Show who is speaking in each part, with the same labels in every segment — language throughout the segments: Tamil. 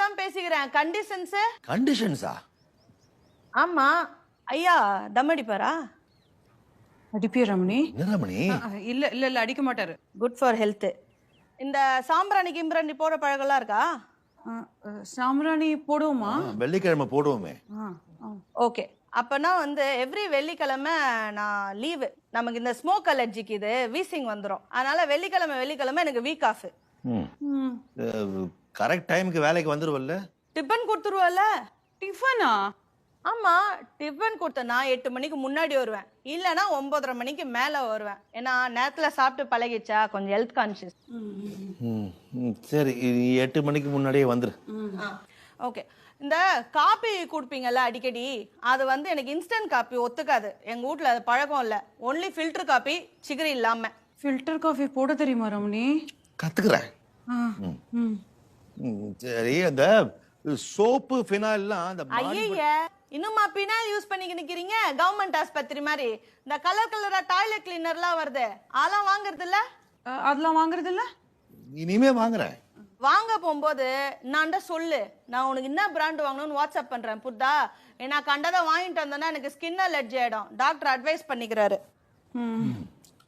Speaker 1: தான் பேசிக்கிறேன். கண்டிஷன்ஸ்.
Speaker 2: கண்டிஷன்ஸா?
Speaker 1: ஆமா. ஐயா தம் அடிப்பாரா?
Speaker 3: அடிப்பியா ரமணி?
Speaker 2: என்ன ரமணி?
Speaker 3: இல்ல இல்ல இல்ல அடிக்க மாட்டாரு.
Speaker 1: Good for health. இந்த சாம்பிராணி கிம்பிராணி போட பழகலாம் இருக்கா?
Speaker 3: சாம்பிராணி போடுவோமா?
Speaker 2: வெள்ளிக்கிழமை போடுவோமே.
Speaker 1: ஓகே. அப்பனா வந்து எவ்ரி வெள்ளிக்கிழமை நான் லீவு. நமக்கு இந்த ஸ்மோக் அலர்ஜிக்கு இது வீசிங் வந்துடும். அதனால வெள்ளிக்கிழமை எனக்கு வீக் ஆஃப்.
Speaker 2: கரெக்ட் டைமுக்கு வேலைக்கு வந்துருவல்ல?
Speaker 1: டிஃபன் கொடுத்துருவல்ல?
Speaker 3: டிஃபனா?
Speaker 1: ஆமா, டிஃபன் கொடுத்தனா 8 மணிக்கு முன்னாடி வருவேன், இல்லைன்னா 9:30 மணிக்கு மேல வருவேன். ஏன்னா நேரத்துல சாப்பிட்டு பழகிச்சா, கொஞ்சம் ஹெல்த் கான்சியஸ்.
Speaker 2: சரி, 8 மணிக்கு முன்னாடியே வந்துரு.
Speaker 1: ஓகே. இந்த காபி குடிப்பீங்கல்ல அடிக்கடி, அது வந்து எனக்கு இன்ஸ்டன்ட் காபி ஒத்துக்காது. எங்க வீட்ல அது பழக்கம் இல்ல. ஒன்லி ஃபில்டர் காபி, சிகரி இல்லாம.
Speaker 3: ஃபில்டர் காஃபி போட தெரியுமா ரமணி?
Speaker 2: கத்துக்கிறேன். சரி, அந்த சோப்பு ஃபினாயில்லாம் அந்த
Speaker 1: ஐய, இன்னுமா பினால் யூஸ் பண்ணிக்க நிக்கிறீங்க? கவர்மெண்ட் ஆஸ்பத்திரி மாதிரி இந்த கலரா டாய்லெட் கிளீனர்லாம் வருது, அதெல்லாம் வாங்குறது இல்ல?
Speaker 3: அதெல்லாம் வாங்குறது இல்ல?
Speaker 2: இனிமே வாங்குறேன்.
Speaker 1: வாங்க போகும்போது நான் சொல்லு, நான் உனக்கு என்ன பிராண்ட் வாங்கணும்னு வாட்ஸ்அப் பண்றேன். புத்தா, நான் கண்டதை வாங்கிட்டு வந்தேன்னா எனக்கு ஸ்கின் அலர்ஜி ஆயிடும். டாக்டர் அட்வைஸ் பண்ணிக்கிறாரு.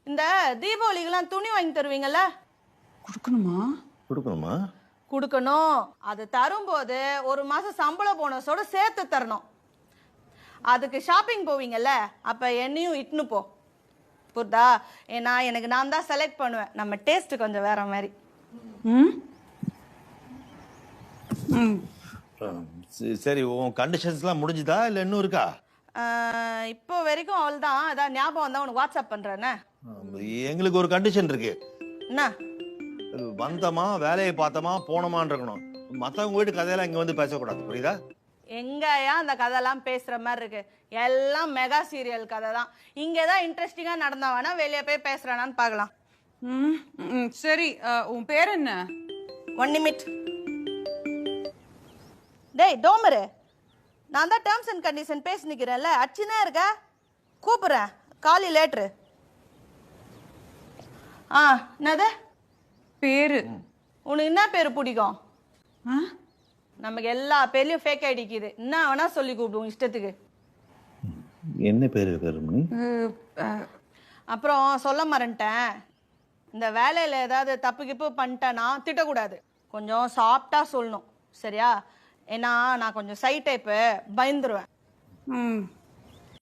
Speaker 1: இந்த தீபாவளிக்கெல்லாம் துணி வாங்கி தருவீங்கல்ல?
Speaker 2: கொடுக்கணுமா?
Speaker 1: கொடுக்கணும். அது தரும்போது ஒரு மாசம் சம்பள போனஸோட சேர்த்து தரணும். அதுக்கு ஷாப்பிங் போவீங்கல்ல, அப்ப என்னையும் இட்னு போ. புரிதா? ஏன்னா எனக்கு நான் தான் செலக்ட் பண்ணுவேன். நம்ம டேஸ்ட் கொஞ்சம் வேற மாதிரி.
Speaker 2: சரி, உன் கண்டிஷன்ஸ்லாம் முடிஞ்சுதா இல்ல இன்னும் இருக்கா?
Speaker 1: இப்போ வரைக்கும் அவள் தான். அதான் ஞாபகம் தான் உனக்கு வாட்ஸ்அப் பண்றேன்னு.
Speaker 2: எங்களுக்கு ஒரு கண்டிஷன் இருக்கு.
Speaker 1: என்ன?
Speaker 2: வந்தமா, வேலையை பார்த்தமா, போனமான்னு இருக்கணும். மத்தவங்க வீட்டு கதையெல்லாம் இங்க வந்து பேசக்கூடாது, புரியுதா?
Speaker 1: எங்கயா அந்த கதைலாம் பேசுற மாதிரி இருக்கு? எல்லாம் மெகா சீரியல் கதை தான். இங்கதான் இன்ட்ரெஸ்டிங்கா நடந்தா வேணா வெளியே போய் பேசுறானான்னு பார்க்கலாம்.
Speaker 3: சரி, உன் பேர் என்ன?
Speaker 1: 1 நிமிட். டேய் டோமரு, நான் தான் டேர்ம்ஸ் அண்ட் கண்டிஷன் பேசி நிக்கிறேன்ல, அச்சுனே இருக்க. கூப்பிடுறேன், காலி லேட்ரு. என்னது
Speaker 3: பேரு?
Speaker 1: உனக்கு என்ன பேரு பிடிக்கும்? நமக்கு எல்லா பேர்லயும் ஃபேக் ஐடிக்குது. என்ன வேணா சொல்லி கூப்பிடுவோம் இஷ்டத்துக்கு.
Speaker 2: என்ன பேரு கருமணி?
Speaker 1: அப்புறம் சொல்ல மறந்துட்டேன், இந்த வேலையில ஏதாவது தப்பு கிப்பு பண்ணிட்டேன்னா திட்டக்கூடாது. கொஞ்சம் சாஃப்டா சொல்லணும், சரியா? ஏன்னா நான் கொஞ்சம் சை டைப்பு, பயந்துருவேன்.